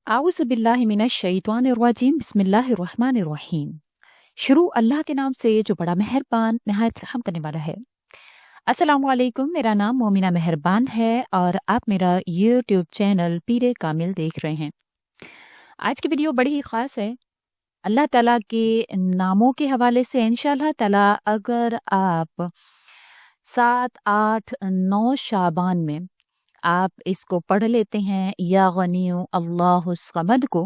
आउज़ बिल्लाहि मिनश शैतानिर्रजीम बिस्मिल्लाहिर्रहमानिर्रहीम। शुरू अल्लाह के नाम से जो बड़ा मेहरबान निहायत रहम करने वाला है। अस्सलामु अलैकुम, मेरा नाम मोमिना मेहरबान है और आप मेरा यूट्यूब चैनल पीरे कामिल देख रहे हैं। आज की वीडियो बड़ी ही ख़ास है। अल्लाह ताला के नामों के हवाले से इंशाअल्लाह ताला अगर आप 7, 8, 9 शाबान में आप इसको पढ़ लेते हैं या गनियु अल्लाहुस समद को,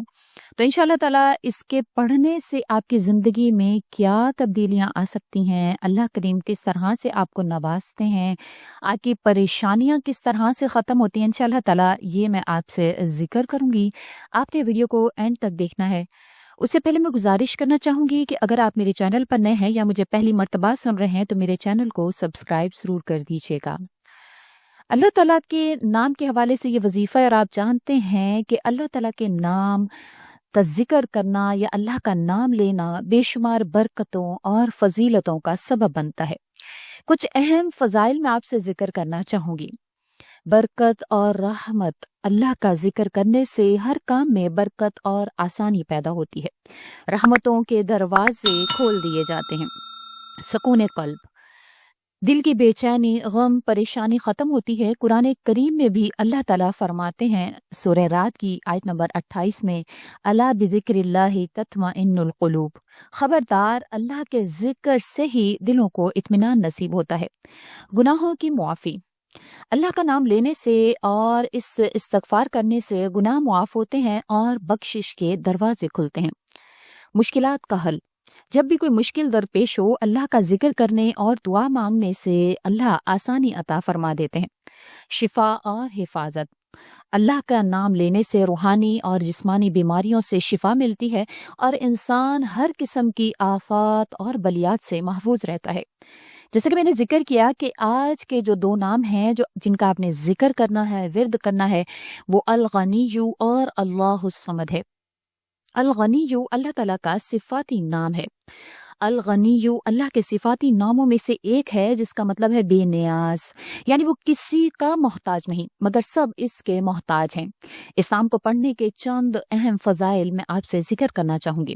तो इंशाअल्लाह ताला इसके पढ़ने से आपकी ज़िंदगी में क्या तब्दीलियां आ सकती हैं, अल्लाह करीम किस तरह से आपको नवाजते हैं, आपकी परेशानियां किस तरह से ख़त्म होती हैं, इंशाअल्लाह ताला ये मैं आपसे ज़िक्र करूँगी। आपने वीडियो को एंड तक देखना है। उससे पहले मैं गुजारिश करना चाहूँगी कि अगर आप मेरे चैनल पर नए हैं या मुझे पहली मर्तबा सुन रहे हैं तो मेरे चैनल को सब्सक्राइब ज़रूर कर दीजिएगा। अल्लाह ताला के नाम के हवाले से ये वजीफ़ा है और आप जानते हैं कि अल्लाह ताला के नाम का जिक्र करना या अल्लाह का नाम लेना बेशुमार बरकतों और फजीलतों का सबब बनता है। कुछ अहम फ़ज़ाइल मैं आपसे जिक्र करना चाहूँगी। बरकत और रहमत, अल्लाह का जिक्र करने से हर काम में बरकत और आसानी पैदा होती है। रहमतों के दरवाजे खोल दिए जाते हैं। सुकून कल्ब, दिल की बेचैनी, गम, परेशानी ख़त्म होती है। कुरान करीम में भी अल्लाह ताला फरमाते हैं सूरह रात की आयत नंबर 28 में, अला बिज़िक्रिल्लाहि तत्मइन्नुल क़ुलूब, खबरदार अल्लाह के जिक्र से ही दिलों को इत्मीनान नसीब होता है। गुनाहों की मुआफ़ी, अल्लाह का नाम लेने से और इस इस्तग़फ़ार करने से गुनाह मुआफ़ होते हैं और बख्शिश के दरवाजे खुलते हैं। मुश्किलात का हल, जब भी कोई मुश्किल दरपेश हो, अल्लाह का जिक्र करने और दुआ मांगने से अल्लाह आसानी अता फरमा देते हैं। शिफा और हिफाजत, अल्लाह का नाम लेने से रूहानी और जिस्मानी बीमारियों से शिफा मिलती है और इंसान हर किस्म की आफात और बलियात से महफूज रहता है। जैसे कि मैंने जिक्र किया कि आज के जो 2 नाम हैं जो जिनका आपने जिक्र करना है, विर्द करना है, वो अल गनिय्यु और अल्लाहुस समद है। अल गनिय्यु अल्लाह ताला का सिफाती नाम है। अल गनिय्यु अल्लाह के सिफाती नामों में से एक है जिसका मतलब है बेनियाज, यानी वो किसी का मोहताज नहीं मगर सब इसके मोहताज हैं। इस्लाम को पढ़ने के चंद अहम फ़ज़ाइल मैं आपसे जिक्र करना चाहूँगी।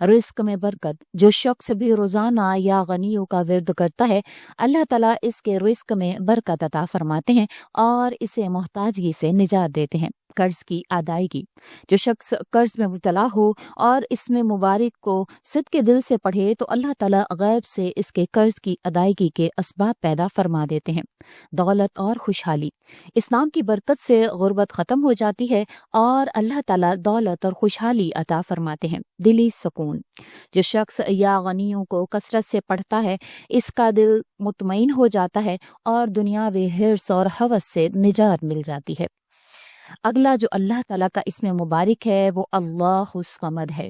रिस्क में बरकत, जो शख्स भी रोज़ाना या गनिय्यु का विर्द करता है, अल्लाह ताला इसके रिस्क में बरकत अता फरमाते हैं और इसे मोहताजगी से निजात देते हैं। कर्ज की अदायगी, जो शख्स कर्ज में मुब्तला हो और इसमें मुबारक को सिद्क़े दिल से पढ़े तो अल्लाह ताला गैब से इसके कर्ज की अदायगी के असबाब पैदा फरमा देते हैं। दौलत और खुशहाली, इस्लाम की बरकत से गुर्बत ख़त्म हो जाती है और अल्लाह ताला दौलत और खुशहाली अता फरमाते हैं। दिली सुकून, जो शख्स या गनियों को कसरत से पढ़ता है, इसका दिल मुतमईन हो जाता है और दुनियावी हिर्स और हवस से निजात मिल जाती है। अगला जो अल्लाह ताला का इसमें मुबारक है वो अल्लाहुस समद है।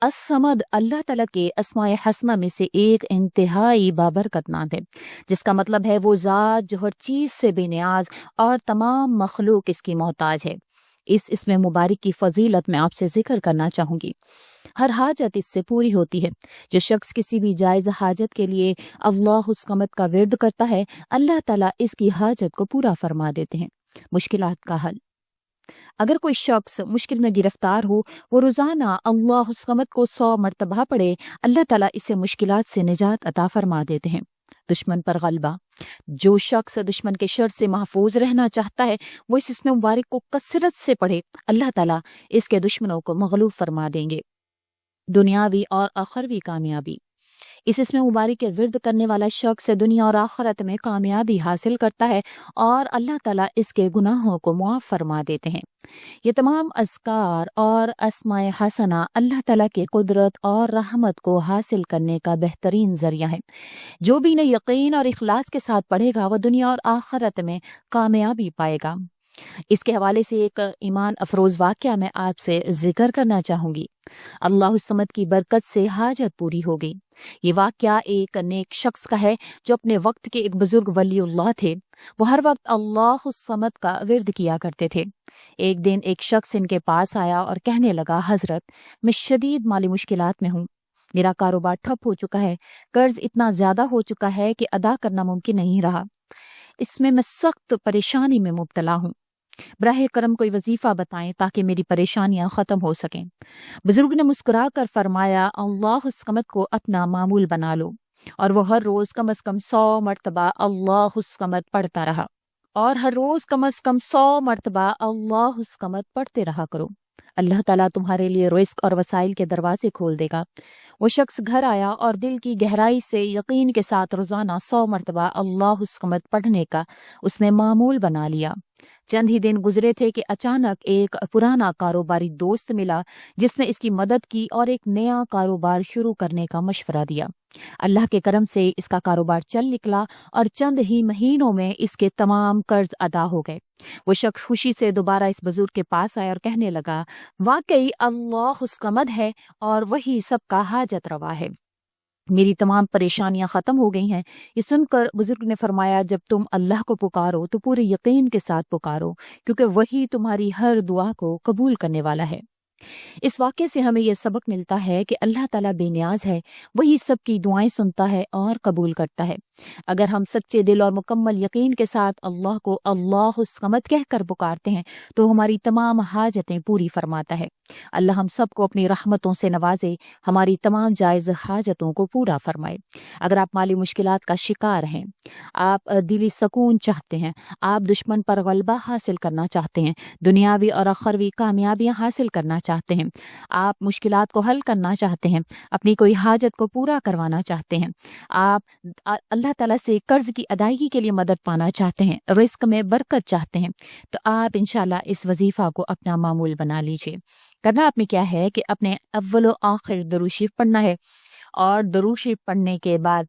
अस-समद अल्लाह ताला के अस्माए हसना में से एक इंतहाई बाबरकत नाम है, जिसका मतलब है वो ज़ात जो हर चीज़ से बेनियाज और तमाम मखलूक इसकी मोहताज है। इसमें मुबारक की फ़जीलत मैं आपसे जिक्र करना चाहूँगी। हर हाजत इससे पूरी होती है। जो शख्स किसी भी जायज़ हाजत के लिए अल्लाहुस समद का विर्द करता है, अल्लाह ताला इसकी हाजत को पूरा फरमा देते हैं। मुश्किलात का हल, अगर कोई शख्स मुश्किल में गिरफ्तार हो, वो रोज़ाना अल्लाहुस समद को 100 मरतबा पढ़े, अल्लाह ताला इसे मुश्किलात से निजात अता फरमा देते हैं। दुश्मन पर गलबा, जो शख्स दुश्मन के शर से महफूज रहना चाहता है, वो इसमें मुबारक को कसरत से पढ़े, अल्लाह ताला इसके दुश्मनों को मगलूब फरमा देंगे। दुनियावी और आखिरवी कामयाबी, इसमें मुबारक के विर्द करने वाला शख्स दुनिया और आखिरत में कामयाबी हासिल करता है और अल्लाह ताला इसके गुनाहों को मुआफ़ फरमा देते हैं। ये तमाम अज़कार और अस्माए हसना अल्लाह ताला के कुदरत और रहमत को हासिल करने का बेहतरीन ज़रिया है। जो भी इन्हें यकीन और इखलास के साथ पढ़ेगा वह दुनिया और आखिरत में कामयाबी पाएगा। इसके हवाले से एक ईमान अफरोज़ वाक़या मैं आपसे जिक्र करना चाहूँगी। अल्लाहुस समद की बरकत से हाजत पूरी हो गई। ये वाक़या एक नेक शख्स का है जो अपने वक्त के एक बुजुर्ग वलीउल्लाह थे। वो हर वक्त अल्लाहुस समद का विर्द किया करते थे। एक दिन एक शख्स इनके पास आया और कहने लगा, हज़रत, मैं शदीद माली मुश्किलात में हूँ। मेरा कारोबार ठप हो चुका है, कर्ज इतना ज़्यादा हो चुका है कि अदा करना मुमकिन नहीं रहा। इसमें मैं सख्त परेशानी में मुब्तला हूँ। براہ کرم کوئی وظیفہ بتائیں تاکہ میری پریشانیاں ختم ہو سکیں۔ بزرگ نے مسکرا کر فرمایا، اللہ الصمد کو اپنا معمول بنا لو اور وہ ہر روز کم از کم 100 مرتبہ اللہ الصمد پڑھتا رہا، اور ہر روز کم از کم 100 مرتبہ اللہ الصمد پڑھتے رہا کرو۔ اللہ تعالیٰ تمہارے لیے رزق اور وسائل کے دروازے کھول دے گا۔ وہ شخص گھر آیا اور دل کی گہرائی سے یقین کے ساتھ روزانہ 100 مرتبہ اللہ الصمد پڑھنے کا اس نے معمول بنا لیا۔ چند ہی دن گزرے تھے کہ اچانک ایک پرانا کاروباری دوست ملا جس نے اس کی مدد کی اور ایک نیا کاروبار شروع کرنے کا مشورہ دیا۔ اللہ کے کرم سے اس کا کاروبار چل نکلا اور چند ہی مہینوں میں اس کے تمام قرض ادا ہو گئے۔ وہ شخص خوشی سے دوبارہ اس بزرگ کے پاس آیا اور کہنے لگا، واقعی اللہ الصمد ہے اور وہی سب کا حاجت روا ہے، میری تمام پریشانیاں ختم ہو گئی ہیں۔ یہ سن کر بزرگ نے فرمایا، جب تم اللہ کو پکارو تو پورے یقین کے ساتھ پکارو، کیونکہ وہی تمہاری ہر دعا کو قبول کرنے والا ہے۔ اس واقعے سے ہمیں یہ سبق ملتا ہے کہ اللہ تعالیٰ بے نیاز ہے، وہی سب کی دعائیں سنتا ہے اور قبول کرتا ہے۔ اگر ہم سچے دل اور مکمل یقین کے ساتھ اللہ کو اللہ الصمد کہہ کر پکارتے ہیں تو ہماری تمام حاجتیں پوری فرماتا ہے۔ اللہ ہم سب کو اپنی رحمتوں سے نوازے، ہماری تمام جائز حاجتوں کو پورا فرمائے۔ اگر آپ مالی مشکلات کا شکار ہیں، آپ دلی سکون چاہتے ہیں، آپ دشمن پر غلبہ حاصل کرنا چاہتے ہیں، دنیاوی اور اخروی کامیابیاں حاصل کرنا چاہتے ہیں، آپ مشکلات کو حل کرنا چاہتے ہیں، اپنی کوئی حاجت کو پورا کروانا چاہتے ہیں، آپ اللہ تعالیٰ سے قرض کی ادائیگی کے لیے مدد پانا چاہتے ہیں، رزق میں برکت چاہتے ہیں، تو آپ انشاءاللہ اس وظیفہ کو اپنا معمول بنا لیجئے۔ کرنا آپ نے کیا ہے کہ اپنے اول و آخر درود شریف پڑھنا ہے، اور درود شریف پڑھنے کے بعد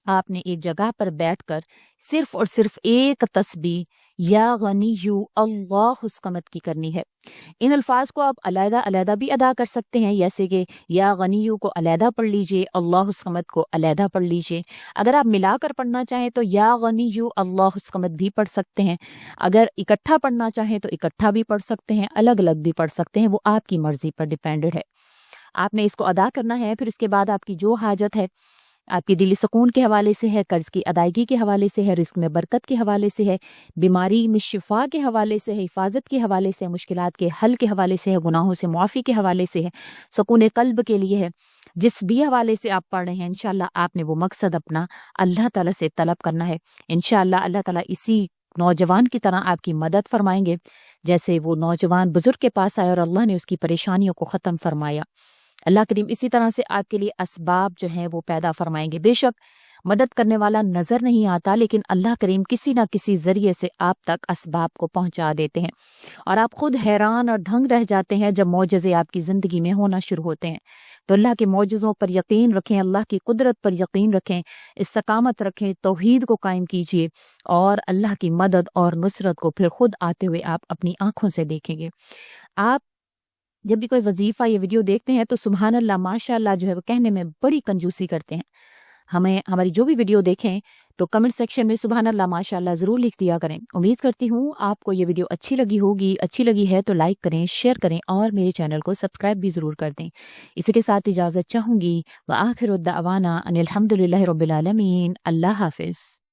آپ نے ایک جگہ پر بیٹھ کر صرف اور صرف ایک تسبیح یا غنیو اللہ الصمد کی کرنی ہے۔ ان الفاظ کو آپ علیحدہ علیحدہ بھی ادا کر سکتے ہیں، جیسے کہ یا غنیو کو علیحدہ پڑھ لیجئے، اللہ الصمد کو علیحدہ پڑھ لیجئے۔ اگر آپ ملا کر پڑھنا چاہیں تو یا غنیو اللہ الصمد بھی پڑھ سکتے ہیں، اگر اکٹھا پڑھنا چاہیں تو اکٹھا بھی پڑھ سکتے ہیں، الگ الگ بھی پڑھ سکتے ہیں، وہ آپ کی مرضی پر ڈیپینڈڈ ہے۔ آپ نے اس کو ادا کرنا ہے، پھر اس کے بعد آپ کی جو حاجت ہے، آپ کی دلی سکون کے حوالے سے ہے، قرض کی ادائیگی کے حوالے سے ہے، رزق میں برکت کے حوالے سے ہے، بیماری میں شفا کے حوالے سے ہے، حفاظت کے حوالے سے ہے، مشکلات کے حل کے حوالے سے ہے، گناہوں سے معافی کے حوالے سے ہے، سکون قلب کے لیے ہے، جس بھی حوالے سے آپ پڑھ رہے ہیں انشاءاللہ آپ نے وہ مقصد اپنا اللہ تعالیٰ سے طلب کرنا ہے۔ انشاءاللہ اللہ تعالیٰ اسی نوجوان کی طرح آپ کی مدد فرمائیں گے، جیسے وہ نوجوان بزرگ کے پاس آیا اور اللہ نے اس کی پریشانیوں کو ختم فرمایا۔ اللہ کریم اسی طرح سے آپ کے لیے اسباب جو ہیں وہ پیدا فرمائیں گے۔ بے شک مدد کرنے والا نظر نہیں آتا، لیکن اللہ کریم کسی نہ کسی ذریعے سے آپ تک اسباب کو پہنچا دیتے ہیں، اور آپ خود حیران اور دھنگ رہ جاتے ہیں جب معجزے آپ کی زندگی میں ہونا شروع ہوتے ہیں۔ تو اللہ کے معجزوں پر یقین رکھیں، اللہ کی قدرت پر یقین رکھیں، استقامت رکھیں، توحید کو قائم کیجیے، اور اللہ کی مدد اور نصرت کو پھر خود آتے ہوئے آپ اپنی آنکھوں سے دیکھیں گے۔ آپ جب بھی کوئی وظیفہ یا ویڈیو دیکھتے ہیں تو سبحان اللہ ماشاء اللہ جو ہے وہ کہنے میں بڑی کنجوسی کرتے ہیں۔ ہماری جو بھی ویڈیو دیکھیں تو کمنٹ سیکشن میں سبحان اللہ ماشاء اللہ ضرور لکھ دیا کریں۔ امید کرتی ہوں آپ کو یہ ویڈیو اچھی لگی ہے تو لائک کریں، شیئر کریں، اور میرے چینل کو سبسکرائب بھی ضرور کر دیں۔ اسی کے ساتھ اجازت چاہوں گی، وآخر الدعوانا ان الحمد للہ رب العالمین۔ اللہ حافظ۔